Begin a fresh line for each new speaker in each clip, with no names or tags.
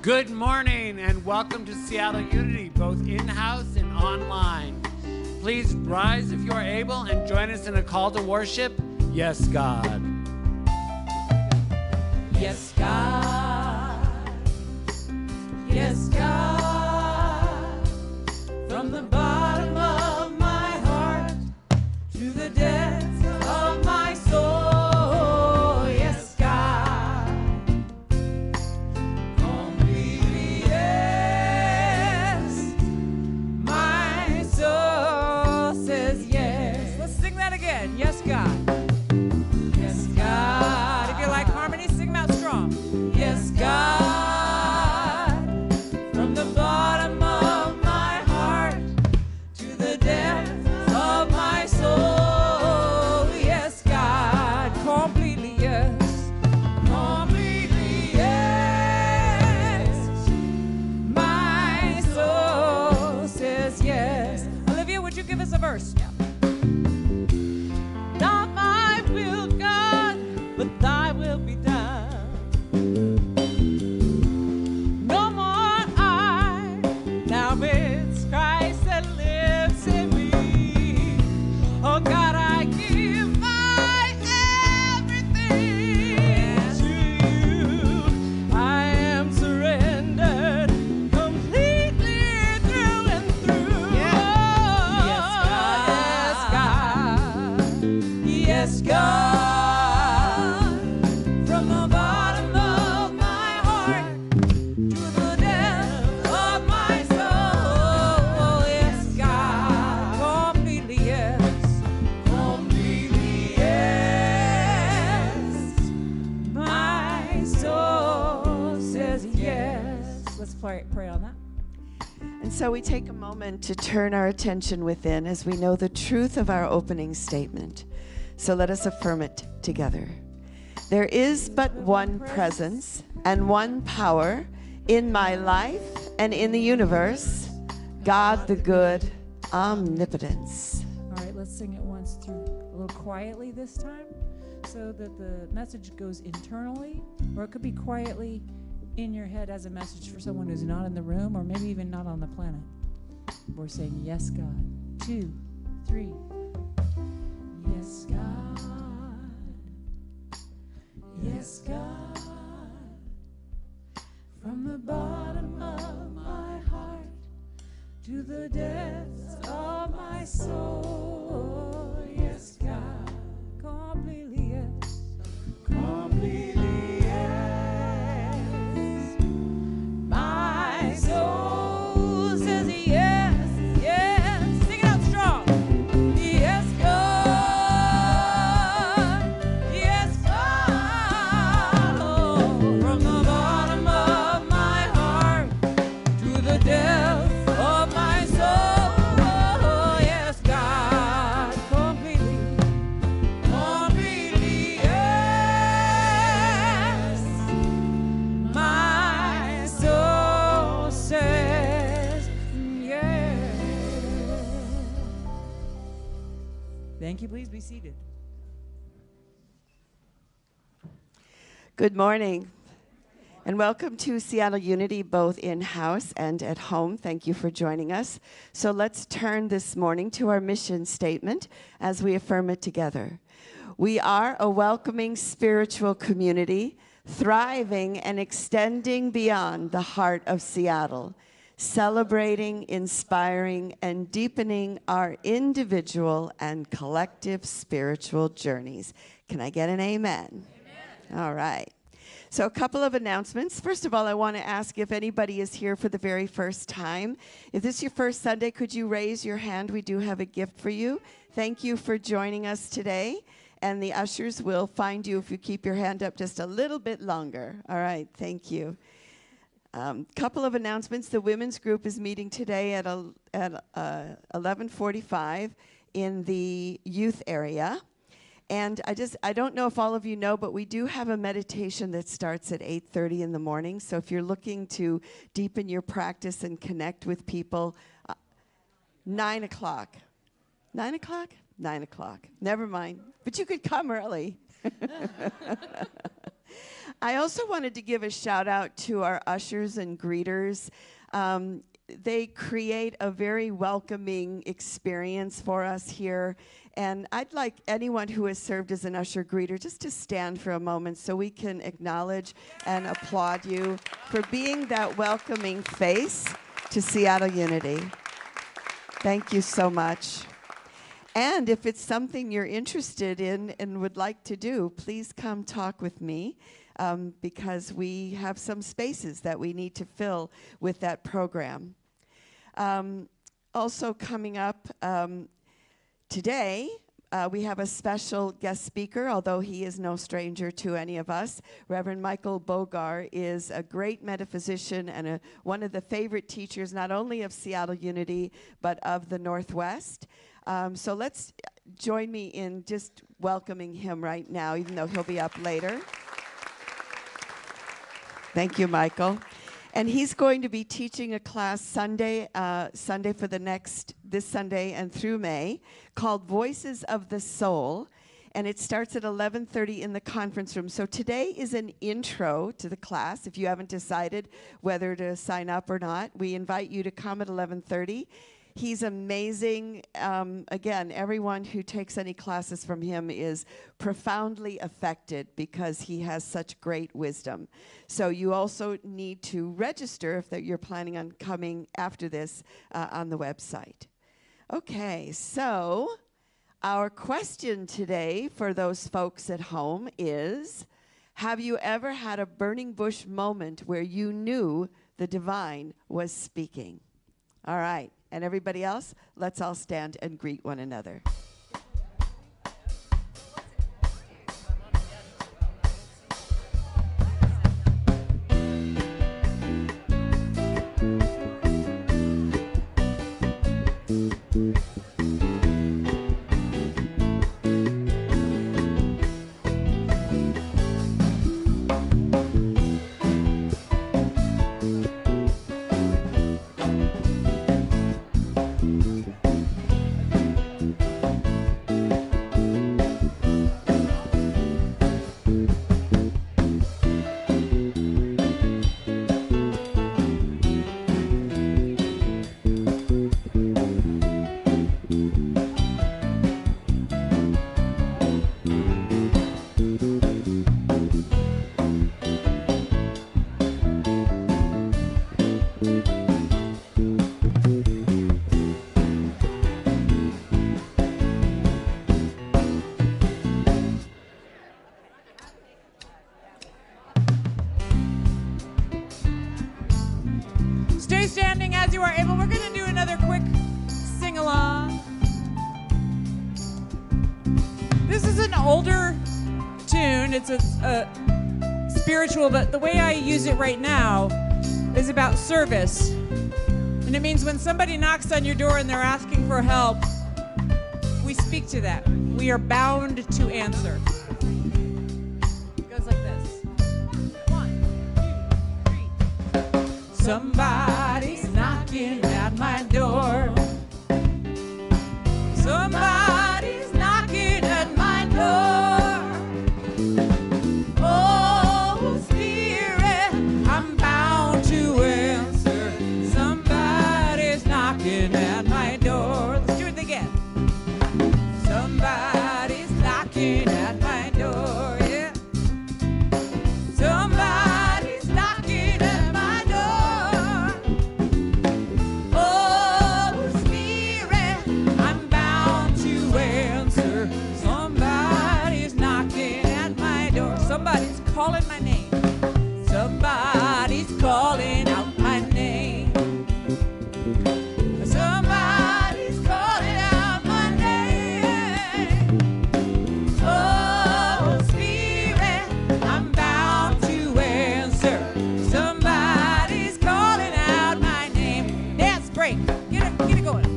Good morning and welcome to Seattle Unity, both in-house and online. Please rise if you are able and join us in a call to worship. Yes, God.
Yes, God. Yes, God. From the bottom of my heart to the depths of my soul. Yes, God. Completely yes. My soul says yes. Let's sing that again. Yes, God. Yes, God. If you like harmony, sing them out strong. Yes, God. From the bottom of my heart to the depths of my soul. Yes, God. Completely yes. Completely yes. My soul says yes. Olivia, would you give us a verse? Not my will, God, but thy will be done. No more I, now it's Christ that lives in me. Oh God, I give my everything to you. I am surrendered completely through and through. Yes, God. Yes, God. From the bottom of my heart to the depths of my soul. Yes, God. Completely yes. Completely yes. My soul says yes. Let's pray on that.
And so we take a moment to turn our attention within as we know the truth of our opening statement. So let us affirm it together. There is but one presence and one power in my life and in the universe, God the good, omnipotence.
All right, let's sing it once through a little quietly this time so that the message goes internally, or it could be quietly in your head as a message for someone who's not in the room or maybe even not on the planet. We're saying, yes, God. 2, 3. Yes, God. Yes, God. From the bottom of my heart to the depths of my soul. Yes, God. Completely yes. Completely yes. My soul says yes, yes. Sing it out strong. Yes, God. Yes, God. Oh, from the bottom of my heart to the depths of my soul. Oh, yes, God. Completely, completely yes. My soul says yes. Thank you. Please be seated.
Good morning. And welcome to Seattle Unity, both in-house and at home. Thank you for joining us. So let's turn this morning to our mission statement as we affirm it together. We are a welcoming spiritual community, thriving and extending beyond the heart of Seattle, celebrating, inspiring, and deepening our individual and collective spiritual journeys. Can I get an amen? All right. So a couple of announcements. First of all, I want to ask if anybody is here for the very first time. If this is your first Sunday, could you raise your hand? We do have a gift for you. Thank you for joining us today. And the ushers will find you if you keep your hand up just a little bit longer. All right, thank you. Couple of announcements. The women's group is meeting today at 11:45 in the youth area. And I don't know if all of you know, but we do have a meditation that starts at 8:30 in the morning. So if you're looking to deepen your practice and connect with people, 9 o'clock. 9 o'clock? 9 o'clock. Never mind. But you could come early. I also wanted to give a shout out to our ushers and greeters. They create a very welcoming experience for us here. And I'd like anyone who has served as an usher greeter just to stand for a moment so we can acknowledge and applaud you for being that welcoming face to Seattle Unity. Thank you so much. And if it's something you're interested in and would like to do, please come talk with me because we have some spaces that we need to fill with that program. Also coming up today, we have a special guest speaker, although he is no stranger to any of us. Reverend Michael Bogar is a great metaphysician and one of the favorite teachers, not only of Seattle Unity, but of the Northwest. So let's join me in just welcoming him right now, even though he'll be up later. Thank you, Michael. And he's going to be teaching a class Sunday for this Sunday and through May, called Voices of the Soul. And it starts at 11:30 in the conference room. So today is an intro to the class. If you haven't decided whether to sign up or not, we invite you to come at 11:30. He's amazing. Again, everyone who takes any classes from him is profoundly affected because he has such great wisdom. So you also need to register if you're planning on coming after this on the website. Okay, so our question today for those folks at home is, have you ever had a burning bush moment where you knew the divine was speaking? All right. And everybody else, let's all stand and greet one another.
Standing as you are able. We're going to do another quick sing-along. This is an older tune. It's a spiritual, but the way I use it right now is about service. And it means when somebody knocks on your door and they're asking for help, we speak to them. We are bound to answer. It goes like this. 1, 2, 3. Somebody's knocking at my door. Somebody's knocking at my door. Oh, Spirit, I'm bound to answer. Somebody's knocking at my door. Let's do it again. Somebody's knocking at my door. Yeah. Somebody's knocking at my door. Oh, Spirit, I'm bound to answer. Somebody's knocking at my door. Somebody's calling my name. Somebody's calling out my name. Somebody's calling out my name. Oh, Spirit, I'm bound to answer. Somebody's calling out my name. Dance break. Get it going.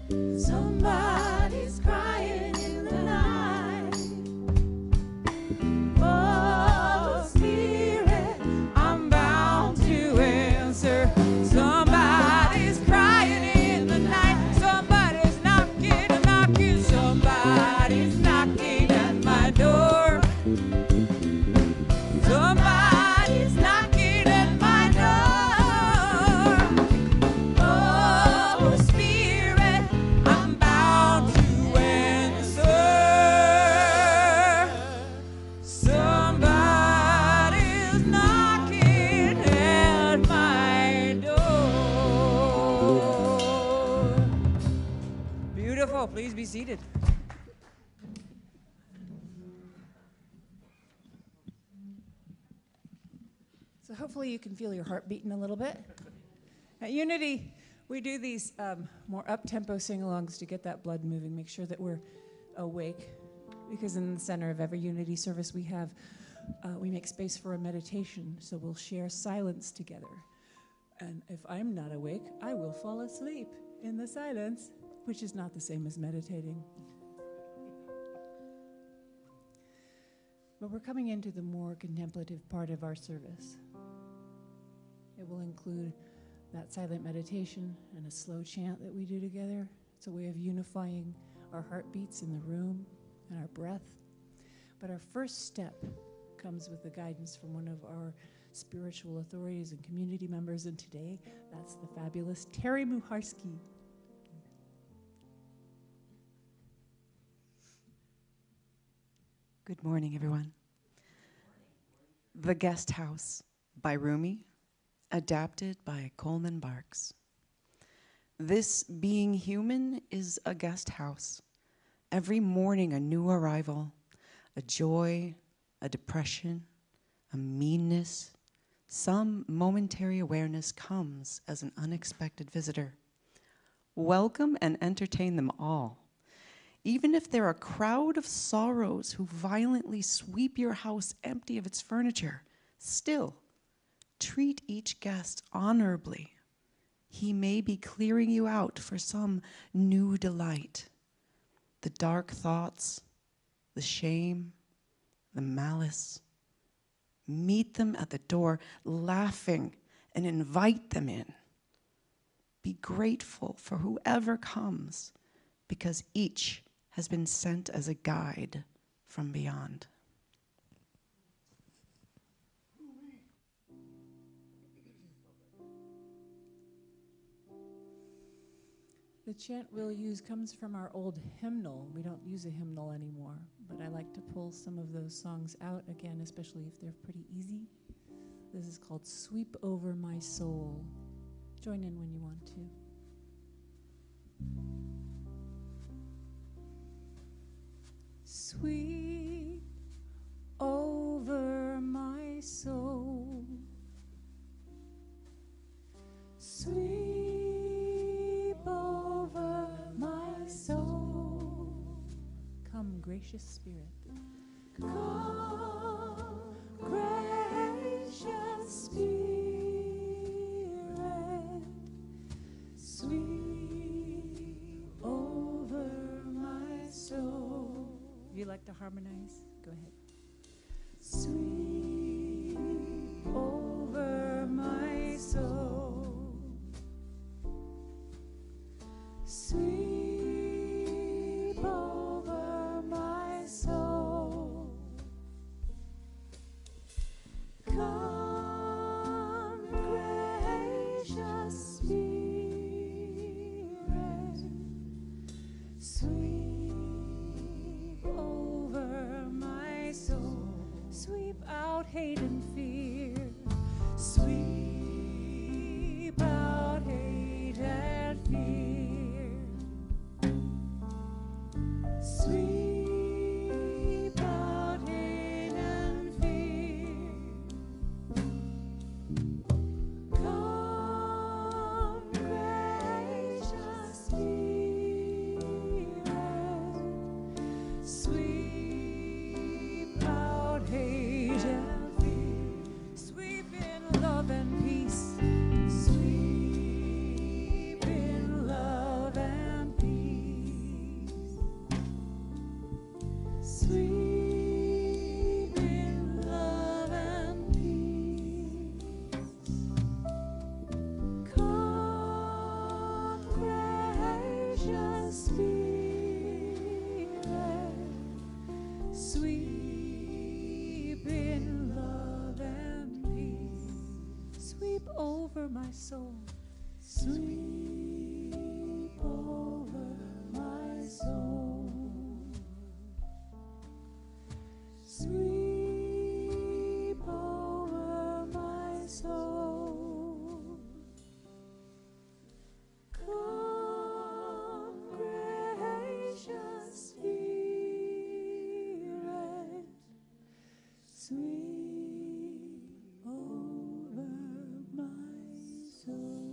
Somebody's crying in the night. Oh, Spirit, I'm bound to answer. Somebody's crying in the night. Somebody's knocking, knocking. Somebody's knocking at my door. Somebody's knocking at my door. Oh, Spirit, I'm bound to answer. Somebody's knocking at my door. Beautiful. Please be seated. So hopefully you can feel your heart beating a little bit. At Unity, we do these more up-tempo sing-alongs to get that blood moving, make sure that we're awake. Because in the center of every Unity service we make space for a meditation, so we'll share silence together. And if I'm not awake, I will fall asleep in the silence, which is not the same as meditating. But we're coming into the more contemplative part of our service. It will include that silent meditation and a slow chant that we do together. It's a way of unifying our heartbeats in the room and our breath. But our first step comes with the guidance from one of our spiritual authorities and community members, and today that's the fabulous Terry Muharski.
Good morning, everyone. The Guest House by Rumi, adapted by Coleman Barks. This being human is a guest house. Every morning a new arrival, a joy, a depression, a meanness, some momentary awareness comes as an unexpected visitor. Welcome and entertain them all. Even if they're a crowd of sorrows who violently sweep your house empty of its furniture, still, treat each guest honorably. He may be clearing you out for some new delight. The dark thoughts, the shame, the malice. Meet them at the door, laughing, and invite them in. Be grateful for whoever comes, because each has been sent as a guide from beyond.
The chant we'll use comes from our old hymnal. We don't use a hymnal anymore, but I like to pull some of those songs out again, especially if they're pretty easy. This is called Sweep Over My Soul. Join in when you want to. Sweep over my soul. Sweep over my soul. Come, gracious Spirit. Come, gracious Spirit. Sweep over my soul. If you like to harmonize, go ahead. Sweep over my soul. Sweep over my soul. Come, gracious Spirit. Sweep over my soul. Sweep out hate and fear. Sweep out hate and fear. Sweep out hate and fear. Come, gracious Spirit. Sweep out hate and fear. Sweep in love and Sweep in love and peace. Sweep over my soul. Sweep over my soul. Sweep over my soul. Come, gracious Spirit, sweep over my soul.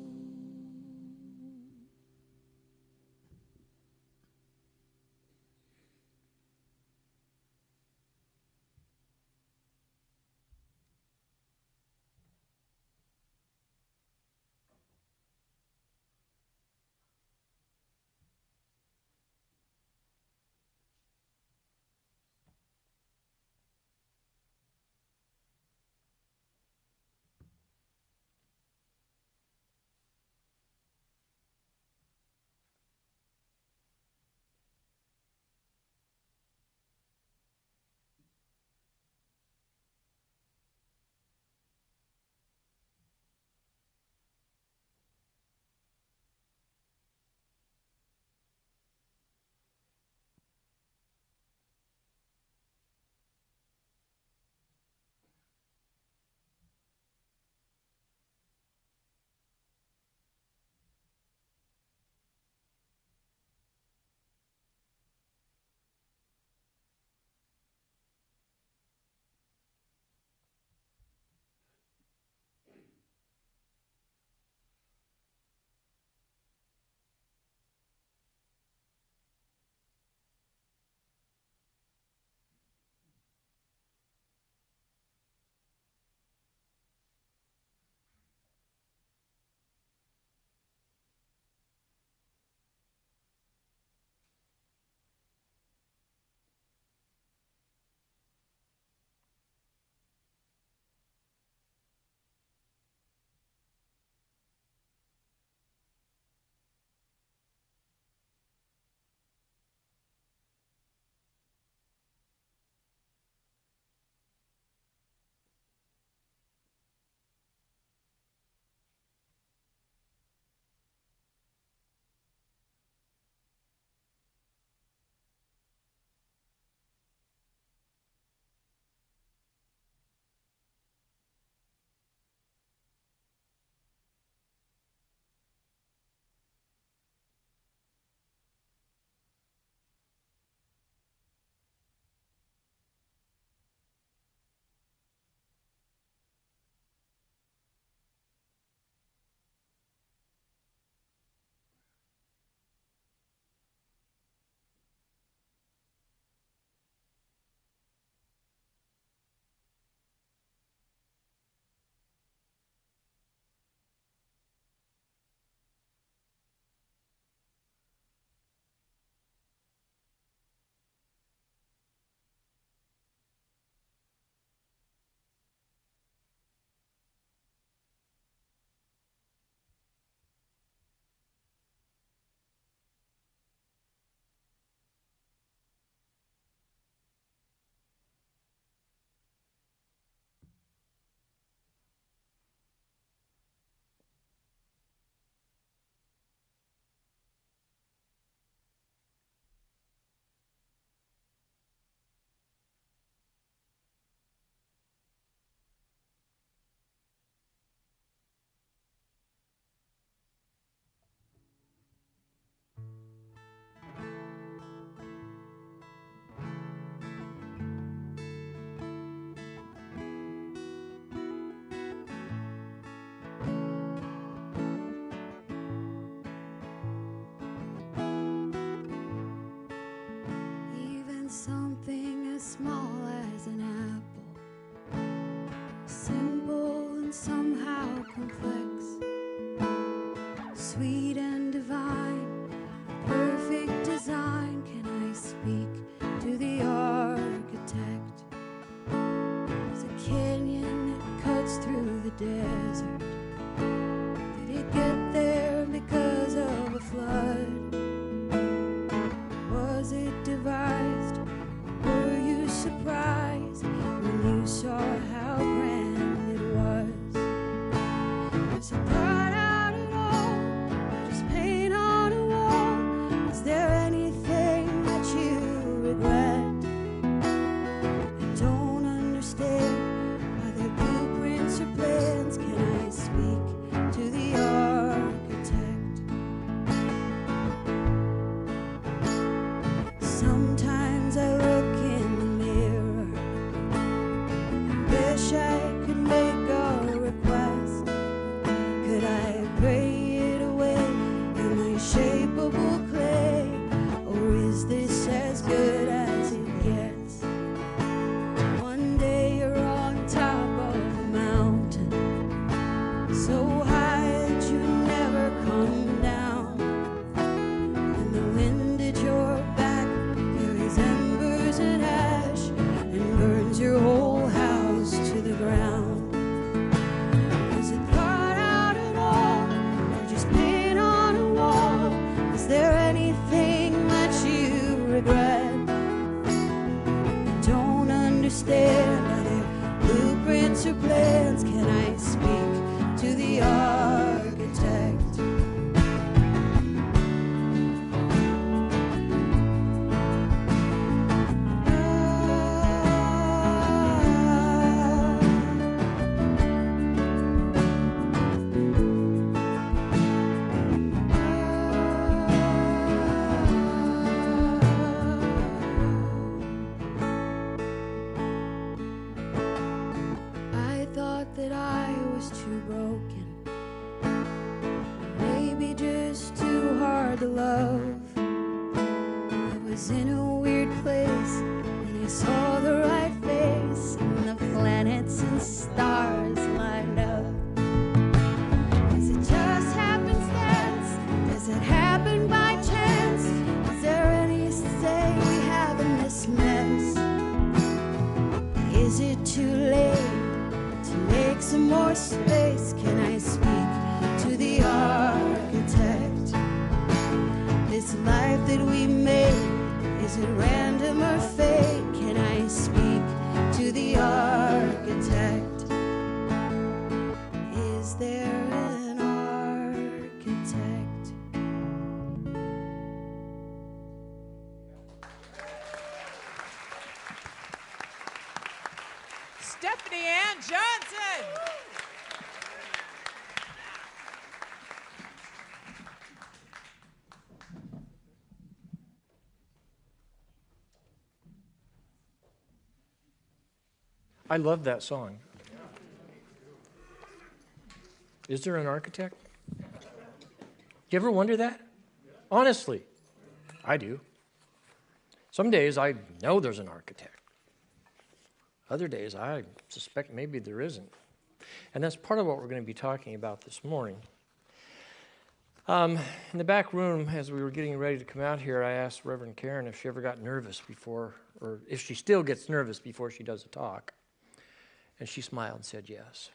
Something as small as an apple, simple and somehow complex, sweet and divine, perfect design. Can I speak to the architect? There's a canyon that cuts through the desert. Did it get there because of a flood? understand other blueprints or plans? Can I speak to the architect? I thought that I was too broken, maybe just too hard to love. I was in a weird place and I saw the right face, and the planets and stars lined up. Is it just happenstance? Does it happen by chance? Is there any say we have in this mess? Is it too late to make some more space? Can I speak to the architect? This life that we made, is it random or fate? Can I speak to the architect? Is there an architect?
Stephanie Ann Johnson.
I love that song. Is there an architect? You ever wonder that? Honestly, I do. Some days I know there's an architect. Other days I suspect maybe there isn't. And that's part of what we're going to be talking about this morning. In the back room, as we were getting ready to come out here, I asked Reverend Karen if she ever got nervous before, or if she still gets nervous before she does a talk. And she smiled and said yes.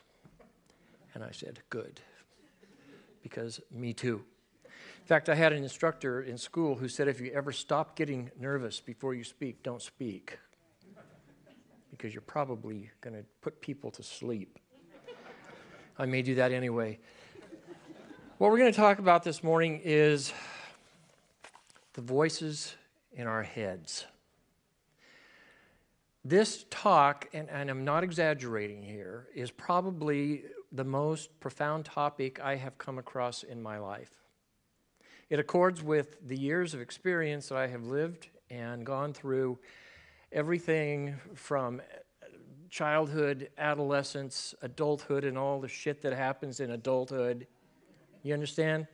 And I said, good, because me too. In fact, I had an instructor in school who said if you ever stop getting nervous before you speak, don't speak, because you're probably going to put people to sleep. I may do that anyway. What we're going to talk about this morning is the voices in our heads. This talk, and I'm not exaggerating here, is probably the most profound topic I have come across in my life. It accords with the years of experience that I have lived and gone through, everything from childhood, adolescence, adulthood, and all the shit that happens in adulthood. You understand?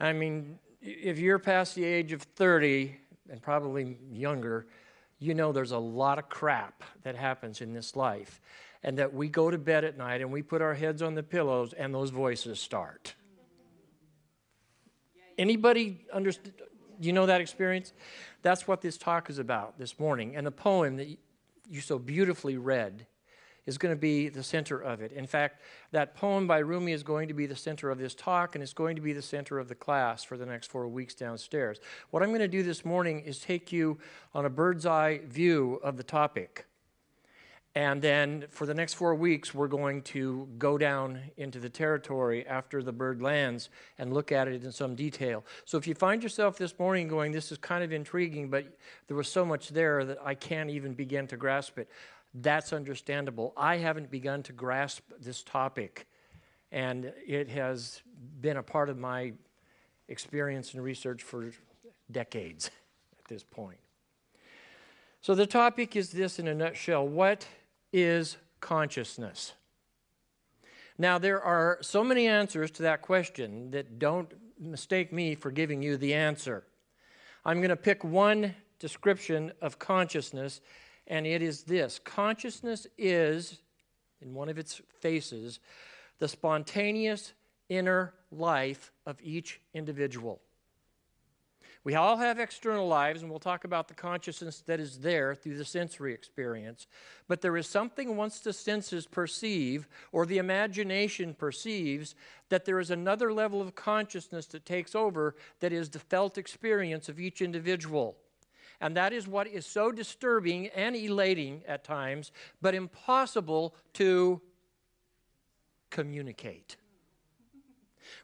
I mean, if you're past the age of 30, and probably younger, you know there's a lot of crap that happens in this life, and that we go to bed at night and we put our heads on the pillows and those voices start. Anybody understand? You know that experience? That's what this talk is about this morning. And the poem that you so beautifully read is going to be the center of it. In fact, that poem by Rumi is going to be the center of this talk, and it's going to be the center of the class for the next 4 weeks downstairs. What I'm going to do this morning is take you on a bird's eye view of the topic. And then for the next 4 weeks, we're going to go down into the territory after the bird lands and look at it in some detail. So if you find yourself this morning going, this is kind of intriguing, but there was so much there that I can't even begin to grasp it, that's understandable. I haven't begun to grasp this topic, and it has been a part of my experience and research for decades at this point. So the topic is this in a nutshell: what is consciousness? Now, there are so many answers to that question that don't mistake me for giving you the answer. I'm going to pick one description of consciousness, and it is this: consciousness is, in one of its faces, the spontaneous inner life of each individual. We all have external lives, and we'll talk about the consciousness that is there through the sensory experience. But there is something, once the senses perceive, or the imagination perceives, that there is another level of consciousness that takes over, that is the felt experience of each individual. And that is what is so disturbing and elating at times, but impossible to communicate.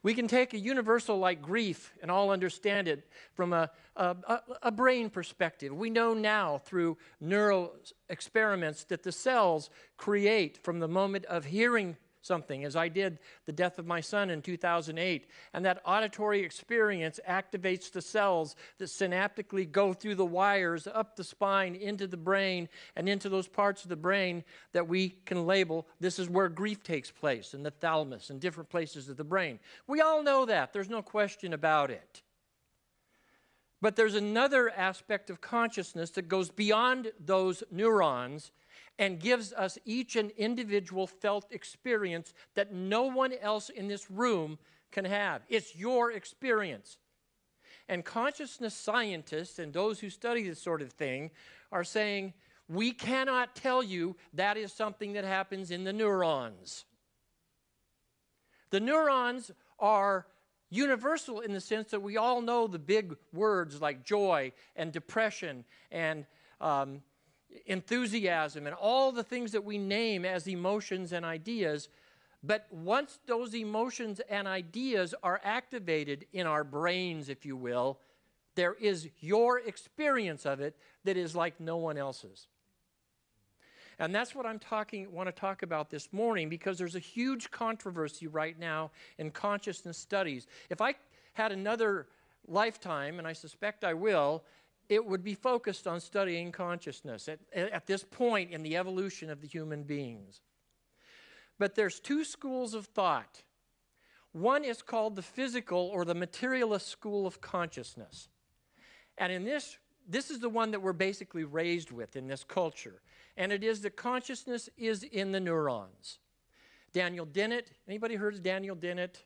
We can take a universal like grief and all understand it from a brain perspective. We know now through neural experiments that the cells create from the moment of hearing something, as I did the death of my son in 2008, and that auditory experience activates the cells that synaptically go through the wires up the spine into the brain and into those parts of the brain that we can label, this is where grief takes place, in the thalamus and different places of the brain. We all know that. There's no question about it. But there's another aspect of consciousness that goes beyond those neurons and gives us each an individual felt experience that no one else in this room can have. It's your experience. And consciousness scientists and those who study this sort of thing are saying, we cannot tell you that is something that happens in the neurons. The neurons are universal in the sense that we all know the big words like joy and depression and enthusiasm and all the things that we name as emotions and ideas. But once those emotions and ideas are activated in our brains, if you will, there is your experience of it that is like no one else's. And that's what want to talk about this morning, because there's a huge controversy right now in consciousness studies. If I had another lifetime, and I suspect I will, it would be focused on studying consciousness at this point in the evolution of the human beings. But there's two schools of thought. One is called the physical or the materialist school of consciousness. And in this is the one that we're basically raised with in this culture. And it is that consciousness is in the neurons. Daniel Dennett, anybody heard of Daniel Dennett?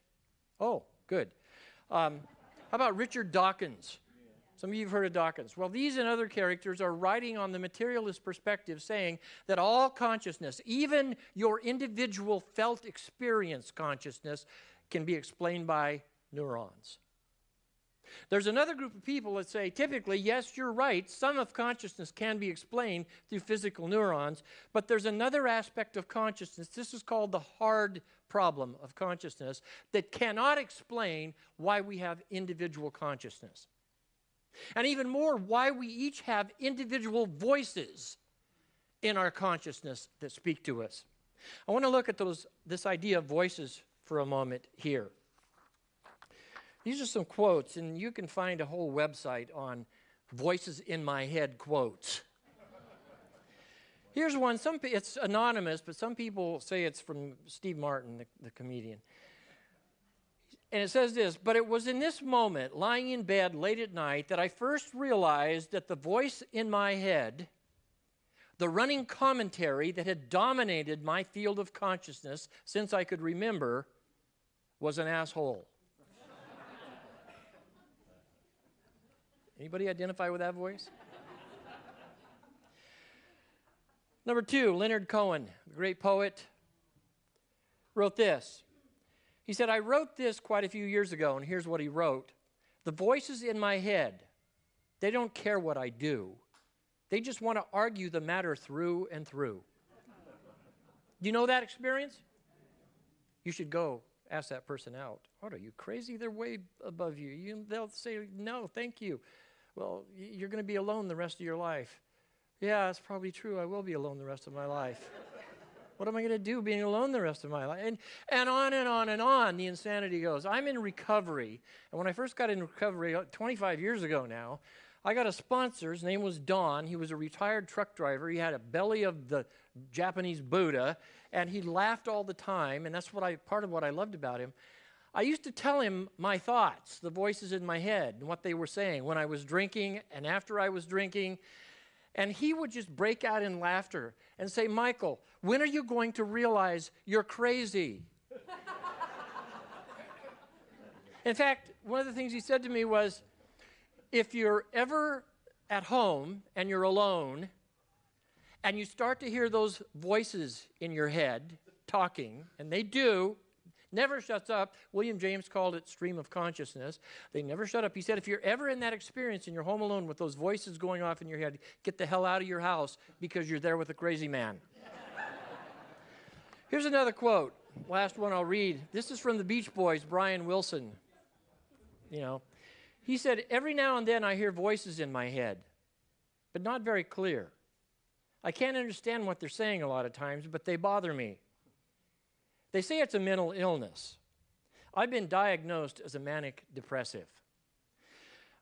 Oh, good. How about Richard Dawkins? Some of you have heard of Dawkins. Well, these and other characters are writing on the materialist perspective, saying that all consciousness, even your individual felt experience consciousness, can be explained by neurons. There's another group of people that say, typically, yes, you're right, some of consciousness can be explained through physical neurons, but there's another aspect of consciousness, this is called the hard problem of consciousness, that cannot explain why we have individual consciousness. And even more, why we each have individual voices in our consciousness that speak to us. I want to look at this idea of voices for a moment here. These are some quotes, and you can find a whole website on voices in my head quotes. Here's one. It's anonymous, but some people say it's from Steve Martin, the comedian. And it says this, but it was in this moment, lying in bed late at night, that I first realized that the voice in my head, the running commentary that had dominated my field of consciousness since I could remember, was an asshole. Anybody identify with that voice? Number 2, Leonard Cohen, the great poet, wrote this. He said, I wrote this quite a few years ago, and here's what he wrote. The voices in my head, they don't care what I do. They just want to argue the matter through and through. Do you know that experience? You should go ask that person out. What, are you crazy? They're way above you. They'll say, no, thank you. Well, you're going to be alone the rest of your life. Yeah, that's probably true. I will be alone the rest of my life. What am I going to do being alone the rest of my life? And on and on and on the insanity goes. I'm in recovery. And when I first got in recovery 25 years ago now, I got a sponsor. His name was Don. He was a retired truck driver. He had a belly of the Japanese Buddha, and he laughed all the time, and that's part of what I loved about him. I used to tell him my thoughts, the voices in my head, and what they were saying when I was drinking and after I was drinking. And he would just break out in laughter and say, Michael, when are you going to realize you're crazy? In fact, one of the things he said to me was, if you're ever at home and you're alone and you start to hear those voices in your head talking, and they do, Never shuts up. William James called it stream of consciousness. They never shut up. He said, if you're ever in that experience and you're home alone with those voices going off in your head, get the hell out of your house because you're there with a crazy man. Here's another quote. Last one I'll read. This is from the Beach Boys, Brian Wilson. He said, every now and then I hear voices in my head, but not very clear. I can't understand what they're saying a lot of times, but they bother me. They say it's a mental illness. I've been diagnosed as a manic depressive.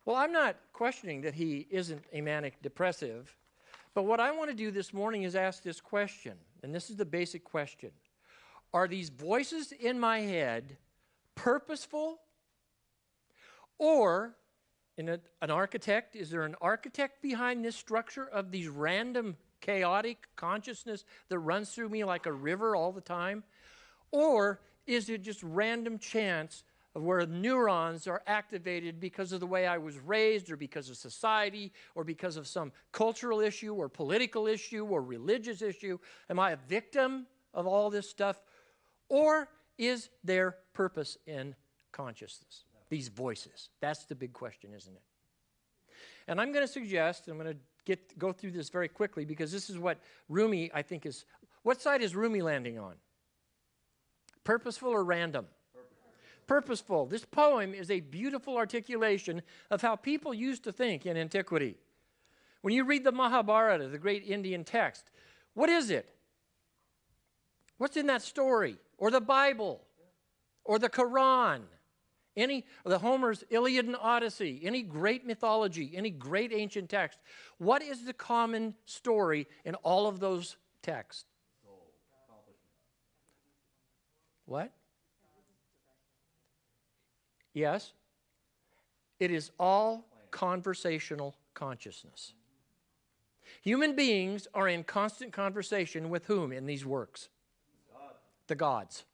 Well, I'm not questioning that he isn't a manic depressive, but what I want to do this morning is ask this question, and this is the basic question. Are these voices in my head purposeful? Or, an architect, is there an architect behind this structure of these random chaotic consciousness that runs through me like a river all the time? Or is it just random chance of where neurons are activated because of the way I was raised or because of society or because of some cultural issue or political issue or religious issue? Am I a victim of all this stuff? Or is there purpose in consciousness? These voices. That's the big question, isn't it? And I'm going to suggest, I'm going to go through this very quickly because this is what Rumi, I think, is. What side is Rumi landing on? Purposeful or random? Purposeful. This poem is a beautiful articulation of how people used to think in antiquity. When you read the Mahabharata, the great Indian text, what is it? What's in that story? Or the Bible? Or the Quran? The Homer's Iliad and Odyssey, any great mythology, any great ancient text, what is the common story in all of those texts? What? Yes. It is all conversational consciousness. Human beings are in constant conversation with whom in these works? The gods.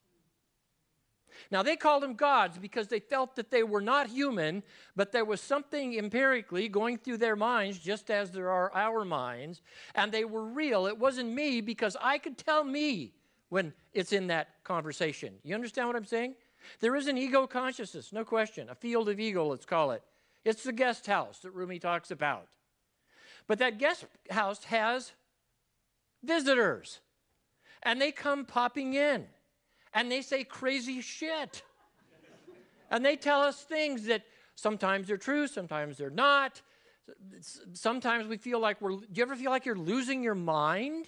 Now, they called them gods because they felt that they were not human, but there was something empirically going through their minds, just as there are our minds, and they were real. It wasn't me because I could tell me when it's in that conversation. You understand what I'm saying? There is an ego consciousness, no question, a field of ego, let's call it. It's the guest house that Rumi talks about. But that guest house has visitors, and they come popping in. And they say crazy shit. And they tell us things that sometimes they're true, sometimes they're not. Sometimes we feel like do you ever feel like you're losing your mind?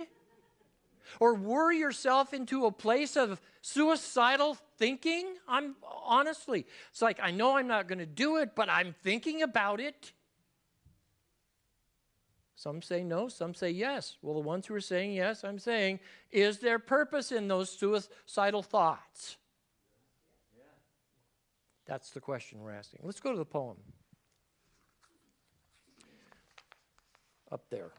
Or worry yourself into a place of suicidal thinking? Honestly, it's like, I know I'm not going to do it, but I'm thinking about it. Some say no, some say yes. Well, the ones who are saying yes, I'm saying, is there purpose in those suicidal thoughts? That's the question we're asking. Let's go to the poem. Up there.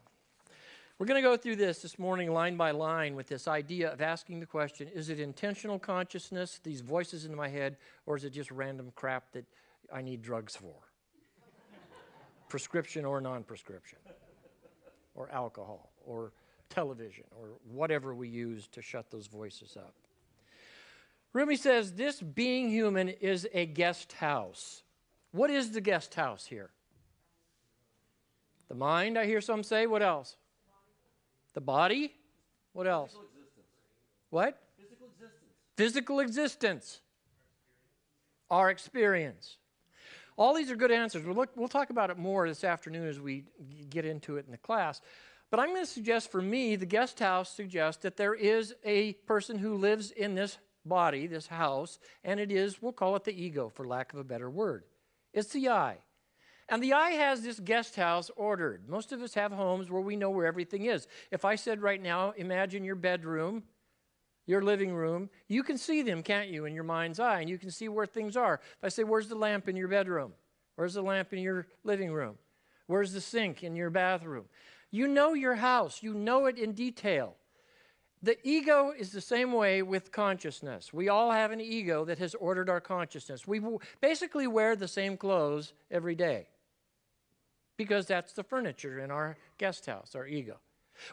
We're going to go through this morning line by line with this idea of asking the question, is it intentional consciousness, these voices in my head, or is it just random crap that I need drugs for? Prescription or non-prescription? Or alcohol, or television, or whatever we use to shut those voices up. Rumi says, this being human is a guest house. What is the guest house here? The mind, I hear some say. What else? The body? What else?
Physical existence.
What?
Physical existence.
Physical existence. Our experience. All these are good answers. We'll talk about it more this afternoon as we get into it in the class. But I'm going to suggest, for me, the guest house suggests that there is a person who lives in this body, this house, and it is, we'll call it the ego, for lack of a better word. It's the I. And the I has this guest house ordered. Most of us have homes where we know where everything is. If I said right now, imagine your bedroom, your living room, you can see them, can't you, in your mind's eye, and you can see where things are. If I say, where's the lamp in your bedroom? Where's the lamp in your living room? Where's the sink in your bathroom? You know your house. You know it in detail. The ego is the same way with consciousness. We all have an ego that has ordered our consciousness. We basically wear the same clothes every day because that's the furniture in our guest house, our ego.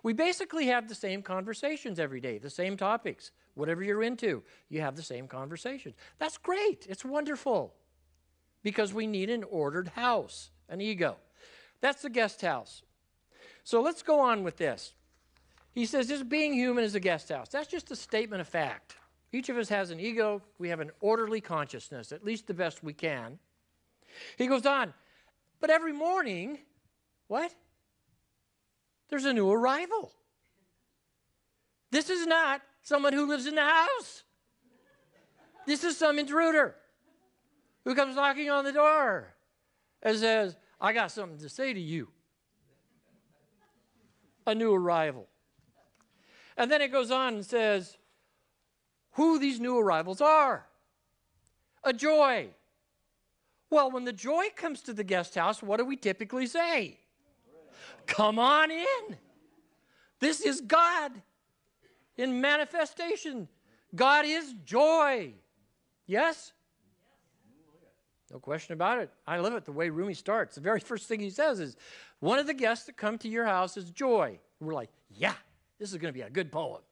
We basically have the same conversations every day, the same topics. Whatever you're into, you have the same conversations. That's great. It's wonderful because we need an ordered house, an ego. That's the guest house. So let's go on with this. He says this being human is a guest house. That's just a statement of fact. Each of us has an ego. We have an orderly consciousness, at least the best we can. He goes on, but every morning, what? There's a new arrival. This is not someone who lives in the house. This is some intruder who comes knocking on the door and says, I got something to say to you. A new arrival. And then it goes on and says who these new arrivals are. A joy. Well, when the joy comes to the guest house, what do we typically say? Come on in. This is God in manifestation. God is joy. Yes? No question about it. I love it the way Rumi starts. The very first thing he says is, one of the guests that come to your house is joy. And we're like, yeah, this is going to be a good poem.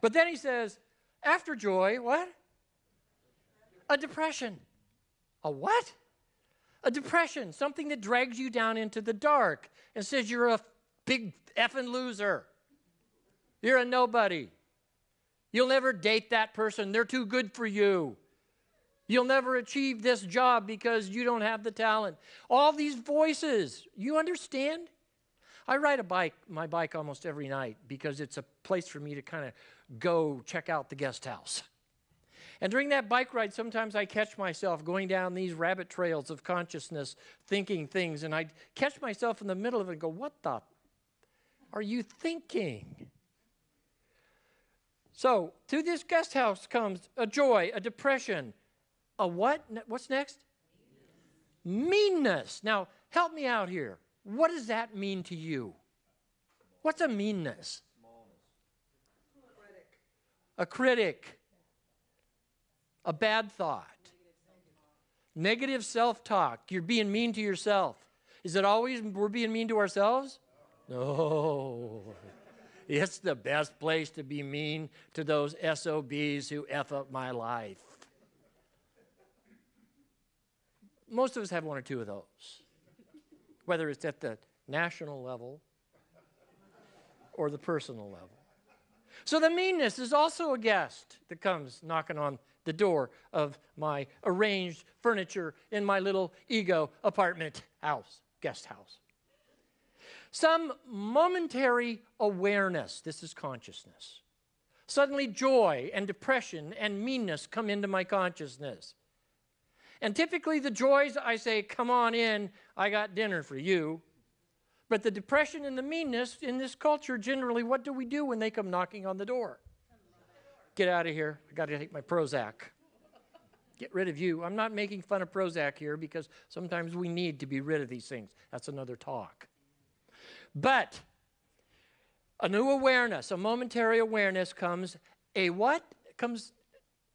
But then he says, after joy, what? A depression. A what? A depression, something that drags you down into the dark and says you're a big effing loser. You're a nobody. You'll never date that person. They're too good for you. You'll never achieve this job because you don't have the talent. All these voices, you understand? I ride my bike almost every night because it's a place for me to kind of go check out the guest house. And during that bike ride, sometimes I catch myself going down these rabbit trails of consciousness, thinking things, and I catch myself in the middle of it and go, what the are you thinking? So, to this guest house comes a joy, a depression, a what? What's next? Meanness. Now, help me out here. What does that mean to you? What's a meanness? A critic. A bad thought. Negative self-talk. You're being mean to yourself. Is it always we're being mean to ourselves? No. It's the best place to be mean to those SOBs who F up my life. Most of us have one or two of those, whether it's at the national level or the personal level. So the meanness is also a guest that comes knocking on the door of my arranged furniture in my little ego apartment house, guest house. Some momentary awareness, this is consciousness. Suddenly joy and depression and meanness come into my consciousness. And typically the joys, I say, come on in, I got dinner for you. But the depression and the meanness in this culture, generally, what do we do when they come knocking on the door? Get out of here. I got to take my Prozac. Get rid of you. I'm not making fun of Prozac here because sometimes we need to be rid of these things. That's another talk. But a new awareness, a momentary awareness comes. A what?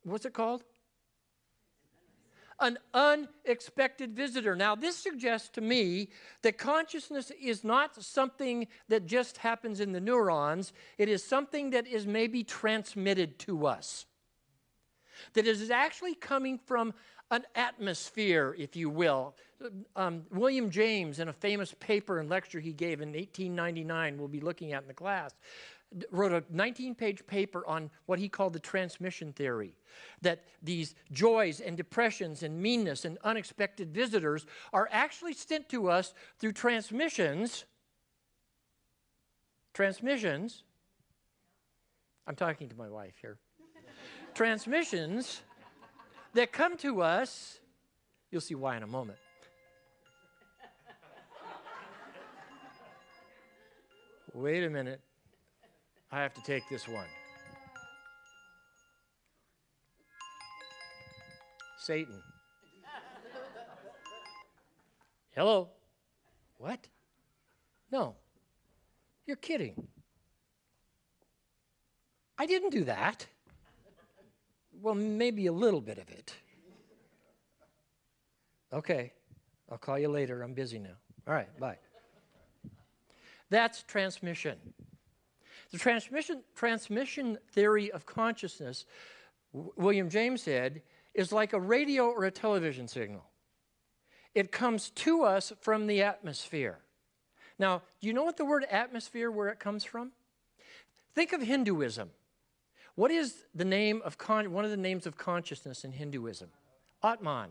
What's it called? An unexpected visitor. Now, this suggests to me that consciousness is not something that just happens in the neurons. It is something that is maybe transmitted to us. That is actually coming from an atmosphere, if you will. William James, in a famous paper and lecture he gave in 1899, we'll be looking at in the class, wrote a 19-page paper on what he called the transmission theory, that these joys and depressions and meanness and unexpected visitors are actually sent to us through transmissions. I'm talking to my wife here. Transmissions that come to us, you'll see why in a moment. Wait a minute. I have to take this one. Satan. Hello? What? No. You're kidding. I didn't do that. Well, maybe a little bit of it. Okay. I'll call you later. I'm busy now. All right, bye. That's transmission. The transmission theory of consciousness, William James said, is like a radio or a television signal. It comes to us from the atmosphere. Now, do you know what the word atmosphere, where it comes from? Think of Hinduism. What is the name of one of the names of consciousness in Hinduism? Atman.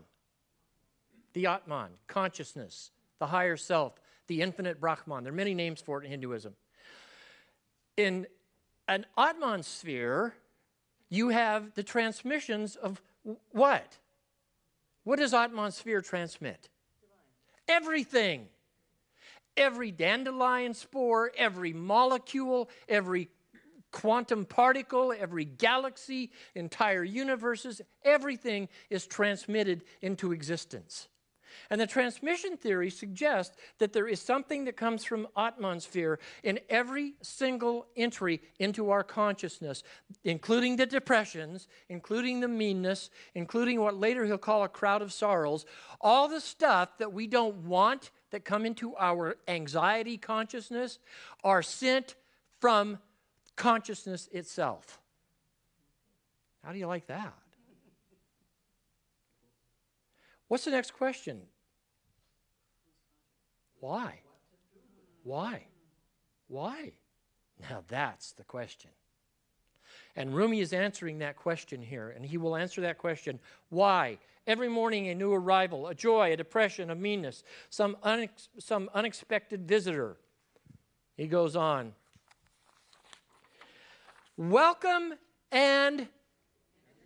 The Atman, consciousness, the higher self, the infinite Brahman. There are many names for it in Hinduism. In an Atman sphere, you have the transmissions of what? What does Atman sphere transmit? Everything. Every dandelion spore, every molecule, every quantum particle, every galaxy, entire universes, everything is transmitted into existence. And the transmission theory suggests that there is something that comes from Atman sphere in every single entry into our consciousness, including the depressions, including the meanness, including what later he'll call a crowd of sorrows, all the stuff that we don't want that come into our anxiety consciousness are sent from consciousness itself. How do you like that? What's the next question? Why? Why? Why? Now that's the question. And Rumi is answering that question here, and he will answer that question. Why? Every morning a new arrival, a joy, a depression, a meanness, some unexpected visitor. He goes on. Welcome and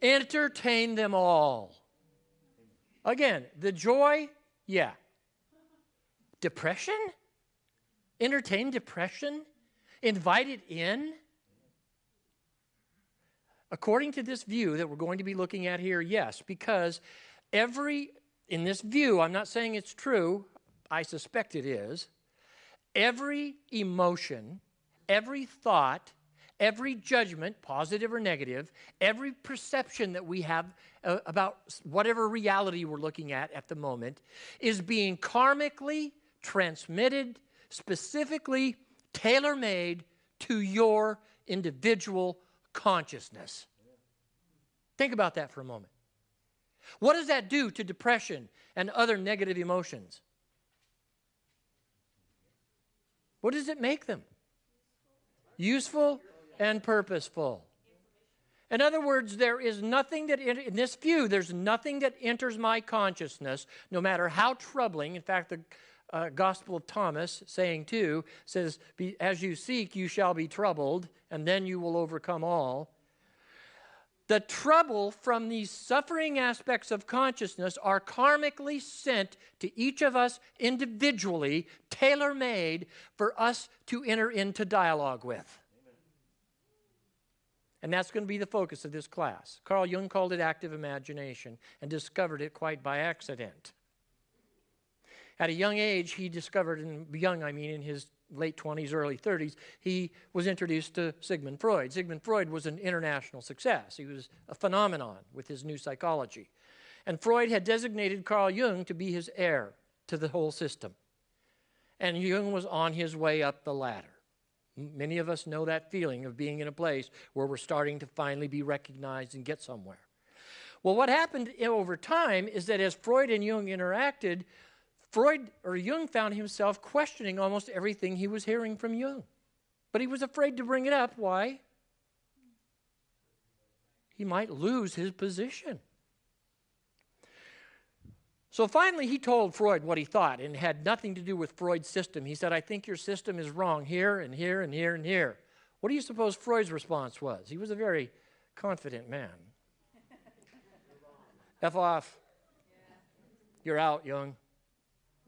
entertain them all. Again, the joy, yeah. Depression? Entertain depression? Invite it in? According to this view that we're going to be looking at here, yes, because in this view, I'm not saying it's true, I suspect it is, every emotion, every thought, every judgment, positive or negative, every perception that we have about whatever reality we're looking at the moment is being karmically transmitted, specifically tailor-made to your individual consciousness. Think about that for a moment. What does that do to depression and other negative emotions? What does it make them? Useful and purposeful. In other words, there is nothing that, in this view, there's nothing that enters my consciousness, no matter how troubling. In fact, the Gospel of Thomas, saying 2, says, as you seek, you shall be troubled, and then you will overcome all. The trouble from these suffering aspects of consciousness are karmically sent to each of us individually, tailor-made for us to enter into dialogue with. And that's going to be the focus of this class. Carl Jung called it active imagination and discovered it quite by accident. At a young age, he discovered, and young I mean in his late 20s, early 30s, he was introduced to Sigmund Freud. Sigmund Freud was an international success. He was a phenomenon with his new psychology. And Freud had designated Carl Jung to be his heir to the whole system. And Jung was on his way up the ladder. Many of us know that feeling of being in a place where we're starting to finally be recognized and get somewhere. Well, what happened over time is that as Freud and Jung interacted, Jung found himself questioning almost everything he was hearing from Jung. But he was afraid to bring it up. Why? He might lose his position. So finally, he told Freud what he thought, and it had nothing to do with Freud's system. He said, I think your system is wrong here and here and here and here. What do you suppose Freud's response was? He was a very confident man. F off. You're out, Jung.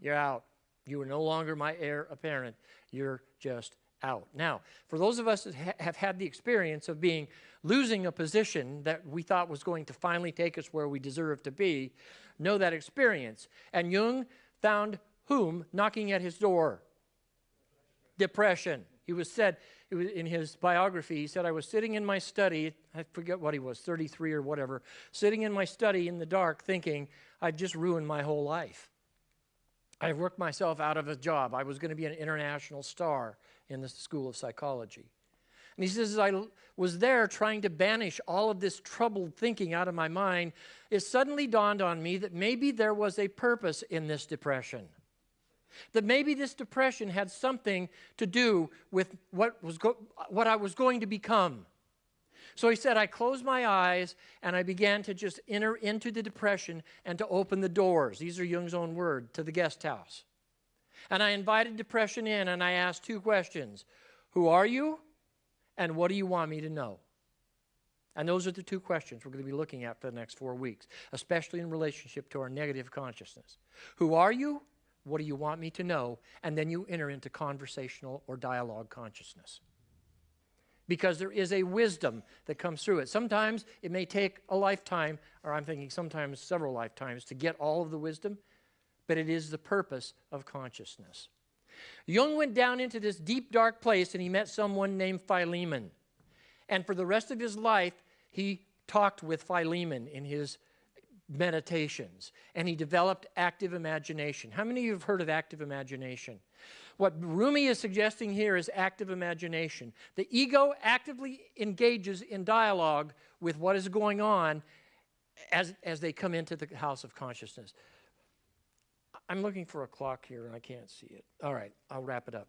You're out. You are no longer my heir apparent. You're just out. Now, for those of us that have had the experience of losing a position that we thought was going to finally take us where we deserve to be, know that experience. And Jung found whom knocking at his door? Depression. He was in his biography, he said, I was sitting in my study, I forget what he was, 33 or whatever, sitting in my study in the dark thinking, I've just ruined my whole life. I worked myself out of a job. I was going to be an international star in the School of Psychology. And he says, as I was there trying to banish all of this troubled thinking out of my mind, it suddenly dawned on me that maybe there was a purpose in this depression. That maybe this depression had something to do with what I was going to become. So he said, I closed my eyes and I began to just enter into the depression and to open the doors. These are Jung's own word, to the guest house. And I invited depression in and I asked 2 questions. Who are you? And what do you want me to know? And those are the 2 questions we're going to be looking at for the next 4 weeks, especially in relationship to our negative consciousness. Who are you? What do you want me to know? And then you enter into conversational or dialogue consciousness. Because there is a wisdom that comes through it. Sometimes it may take a lifetime, or I'm thinking sometimes several lifetimes, to get all of the wisdom, but it is the purpose of consciousness. Jung went down into this deep, dark place, and he met someone named Philemon. And for the rest of his life, he talked with Philemon in his meditations, and he developed active imagination. How many of you have heard of active imagination? What Rumi is suggesting here is active imagination. The ego actively engages in dialogue with what is going on as they come into the house of consciousness. I'm looking for a clock here and I can't see it. All right, I'll wrap it up.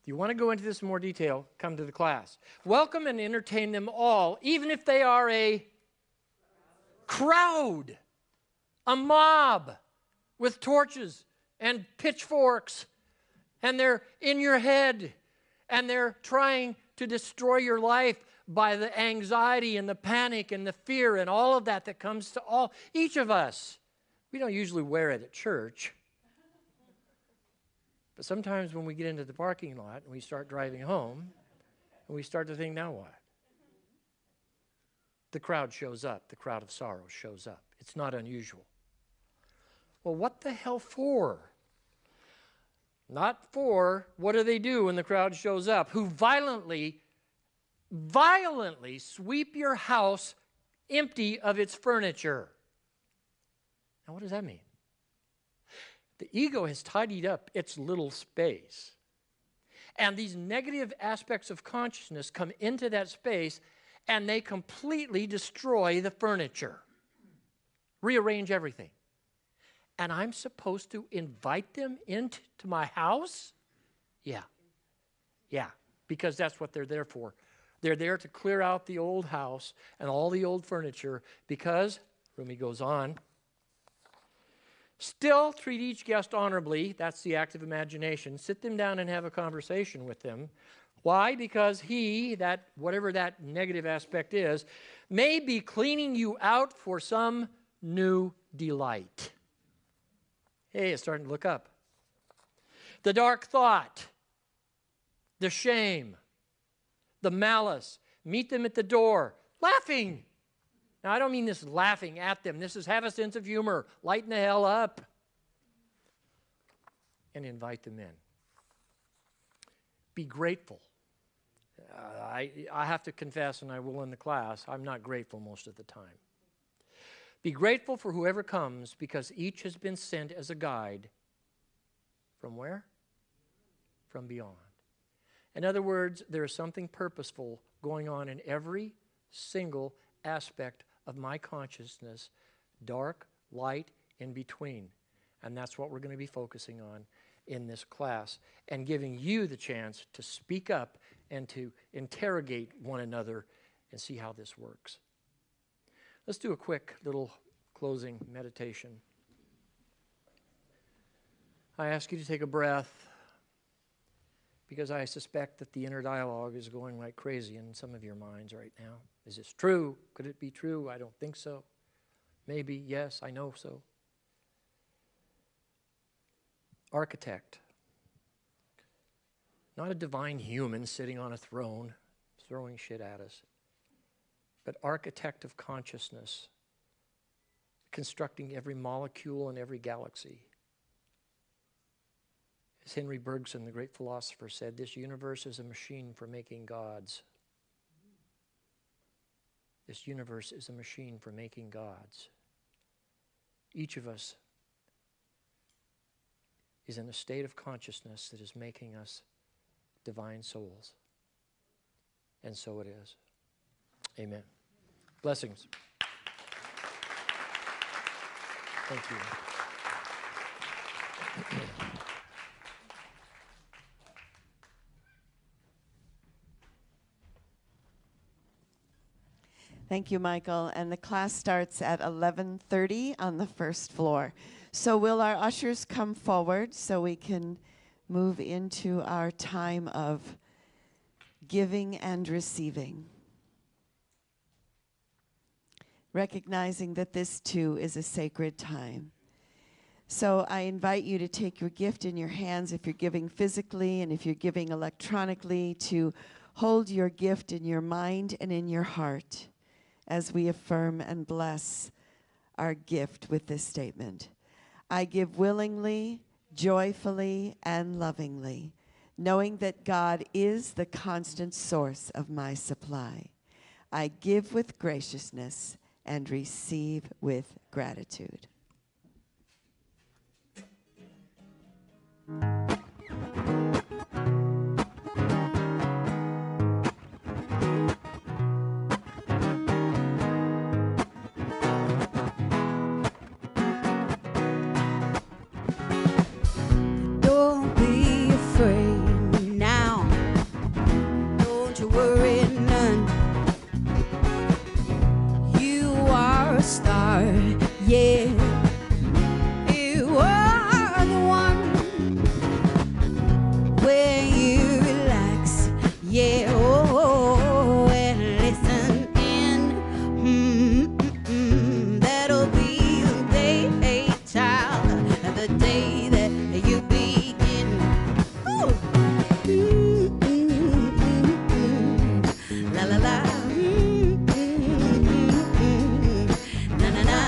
If you want to go into this in more detail, come to the class. Welcome and entertain them all, even if they are a crowd, a mob with torches and pitchforks, and they're in your head, and they're trying to destroy your life by the anxiety and the panic and the fear and all of that comes to each of us. We don't usually wear it at church, but sometimes when we get into the parking lot and we start driving home, and we start to think, now what? The crowd shows up. The crowd of sorrow shows up. It's not unusual. Well, what the hell for? Not for, what do they do when the crowd shows up? Who violently sweep your house empty of its furniture. Now, what does that mean? The ego has tidied up its little space. And these negative aspects of consciousness come into that space and they completely destroy the furniture, rearrange everything. And I'm supposed to invite them into my house? Yeah, because that's what they're there for. They're there to clear out the old house and all the old furniture because, Rumi goes on, still treat each guest honorably, that's the active imagination, sit them down and have a conversation with them. Why? Because he, whatever that negative aspect is, may be cleaning you out for some new delight. Hey, it's starting to look up. The dark thought, the shame, the malice, meet them at the door, laughing. Now, I don't mean this laughing at them. This is have a sense of humor, lighten the hell up, and invite them in. Be grateful. I have to confess, and I will in the class, I'm not grateful most of the time. Be grateful for whoever comes because each has been sent as a guide. From where? From beyond. In other words, there is something purposeful going on in every single aspect of my consciousness, dark, light, in between. And that's what we're going to be focusing on in this class and giving you the chance to speak up and to interrogate one another and see how this works. Let's do a quick little closing meditation. I ask you to take a breath because I suspect that the inner dialogue is going like crazy in some of your minds right now. Is this true? Could it be true? I don't think so. Maybe, yes, I know so. Architect. Not a divine human sitting on a throne throwing shit at us, but architect of consciousness, constructing every molecule in every galaxy. As Henry Bergson, the great philosopher, said, this universe is a machine for making gods. This universe is a machine for making gods. Each of us is in a state of consciousness that is making us divine souls. And so it is. Amen. Blessings. Thank you.
Thank you, Michael. And the class starts at 11:30 on the first floor. So will our ushers come forward so we can move into our time of giving and receiving? Recognizing that this too is a sacred time. So I invite you to take your gift in your hands if you're giving physically, and if you're giving electronically, to hold your gift in your mind and in your heart as we affirm and bless our gift with this statement. I give willingly, joyfully, and lovingly, knowing that God is the constant source of my supply. I give with graciousness and receive with gratitude.
Don't be afraid now. Don't you worry none. You are a star, yeah. You are the one where you relax, yeah. Oh, and listen in. That'll be the day, child, the day that you begin. Ooh. La la la. Na na na.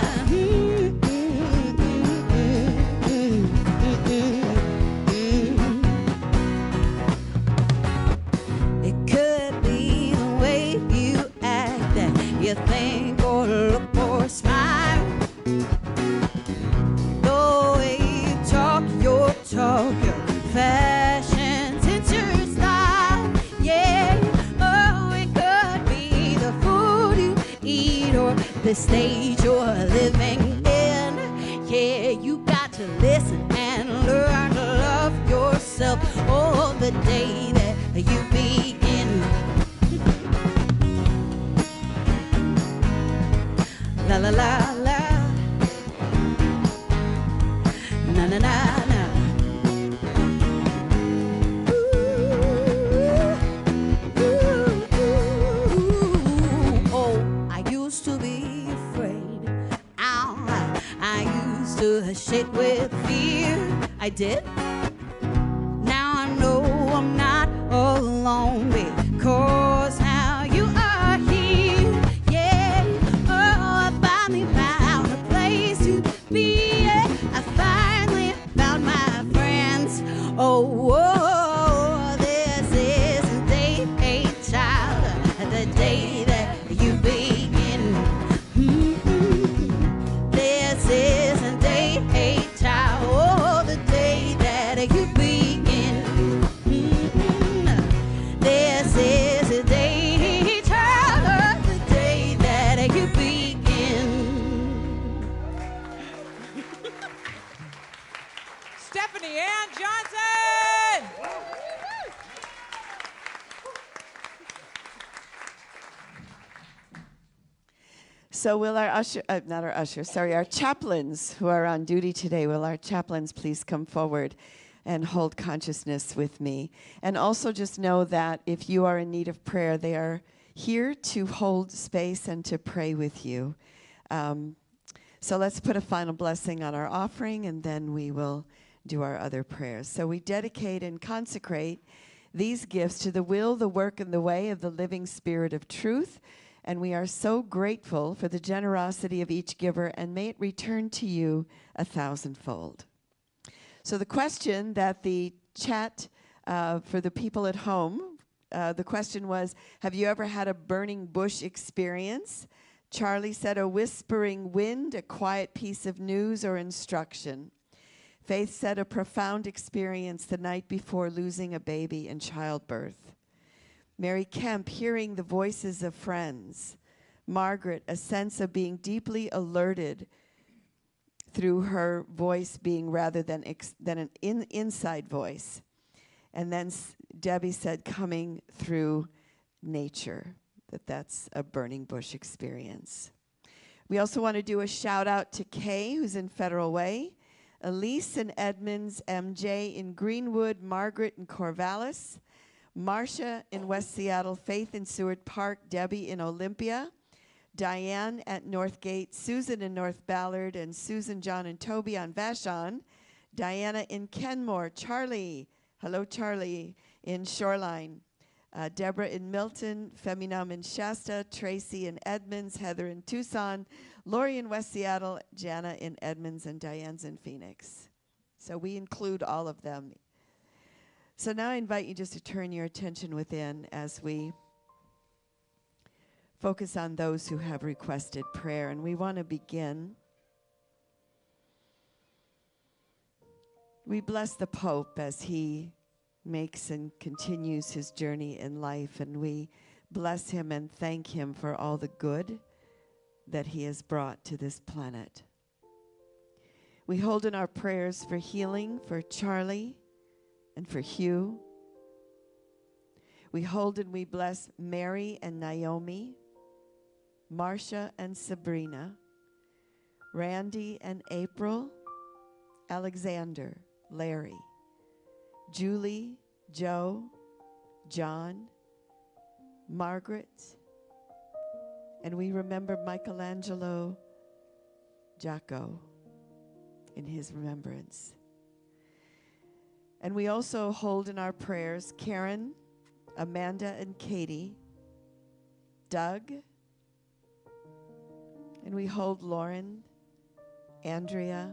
It could be the way you act, that you think or look or smile. The way you talk your fashion's into your style, yeah. Oh, it could be the food you eat or the stage you're living in. Yeah, you got to listen and learn to love yourself. Oh, the day that you begin. La la la la. Na na na na. Oh, I used to be afraid. Ow, I used to shake with fear. I did. Now I know I'm not alone because now you are here. Yeah. Oh, I finally found a place to be. Yeah. I finally found my friends. Oh, this is the day, hey, child, the day that you begin. This is the day, hey, child, oh, the day that you begin. This is the day, child, the day that you begin.
Stephanie Ann Johnson.
So will our our chaplains who are on duty today, will our chaplains please come forward and hold consciousness with me? And also just know that if you are in need of prayer, they are here to hold space and to pray with you. So let's put a final blessing on our offering, and then we will do our other prayers. So we dedicate and consecrate these gifts to the will, the work, and the way of the living Spirit of truth. And we are so grateful for the generosity of each giver, and may it return to you 1,000-fold. So the question that the chat for the people at home, the question was, have you ever had a burning bush experience? Charlie said, a whispering wind, a quiet piece of news or instruction. Faith said a profound experience the night before losing a baby in childbirth. Mary Kemp, hearing the voices of friends. Margaret, a sense of being deeply alerted through her voice being rather than an inside voice. And then Debbie said coming through nature, that's a burning bush experience. We also want to do a shout out to Kay, who's in Federal Way, Elise in Edmonds, MJ in Greenwood, Margaret in Corvallis, Marcia in West Seattle, Faith in Seward Park, Debbie in Olympia, Diane at Northgate, Susan in North Ballard, and Susan, John, and Toby on Vashon, Diana in Kenmore, Charlie, hello Charlie, in Shoreline, Deborah in Milton, Feminam in Shasta, Tracy in Edmonds, Heather in Tucson, Lori in West Seattle, Jana in Edmonds, and Diane's in Phoenix. So we include all of them. So now I invite you just to turn your attention within as we focus on those who have requested prayer. And we want to begin. We bless the Pope as he makes and continues his journey in life, and we bless him and thank him for all the good that he has brought to this planet. We hold in our prayers for healing for Charlie and for Hugh. We hold and we bless Mary and Naomi, Marcia and Sabrina, Randy and April, Alexander, Larry, Julie, Joe, John, Margaret, and we remember Michelangelo Jacco in his remembrance. And we also hold in our prayers Karen, Amanda, and Katie, Doug, and we hold Lauren, Andrea,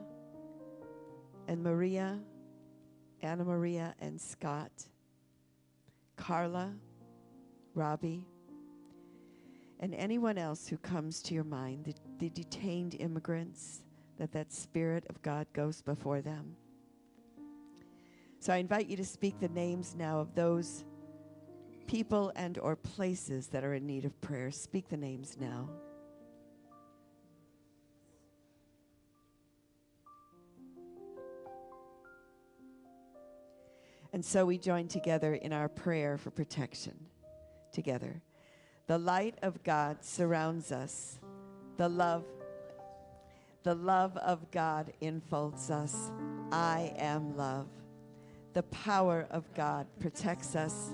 and Maria, Anna Maria, and Scott, Carla, Robbie, and anyone else who comes to your mind, the detained immigrants, that Spirit of God goes before them. So I invite you to speak the names now of those people and or places that are in need of prayer. Speak the names now. And so we join together in our prayer for protection together. The light of God surrounds us. The love of God enfolds us. I am love. The power of God protects us.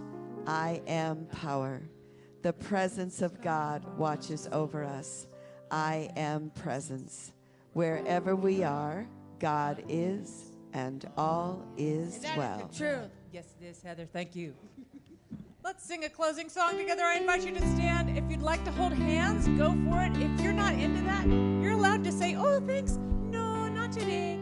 I am power. The presence of God watches over us. I am presence. Wherever we are, God is, and all is well.
That is the truth. Yes, it is, Heather. Thank you. Let's sing a closing song together. I invite you to stand. If you'd like to hold hands, go for it. If you're not into that, you're allowed to say, oh, thanks. No, not today.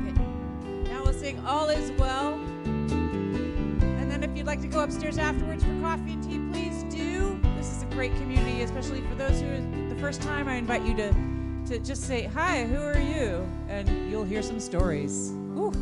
Okay. Now we'll sing All Is Well. And then if you'd like to go upstairs afterwards for coffee and tea, please do. This is a great community, especially for those who are the first time. I invite you to just say, hi, who are you? And you'll hear some stories. Ooh.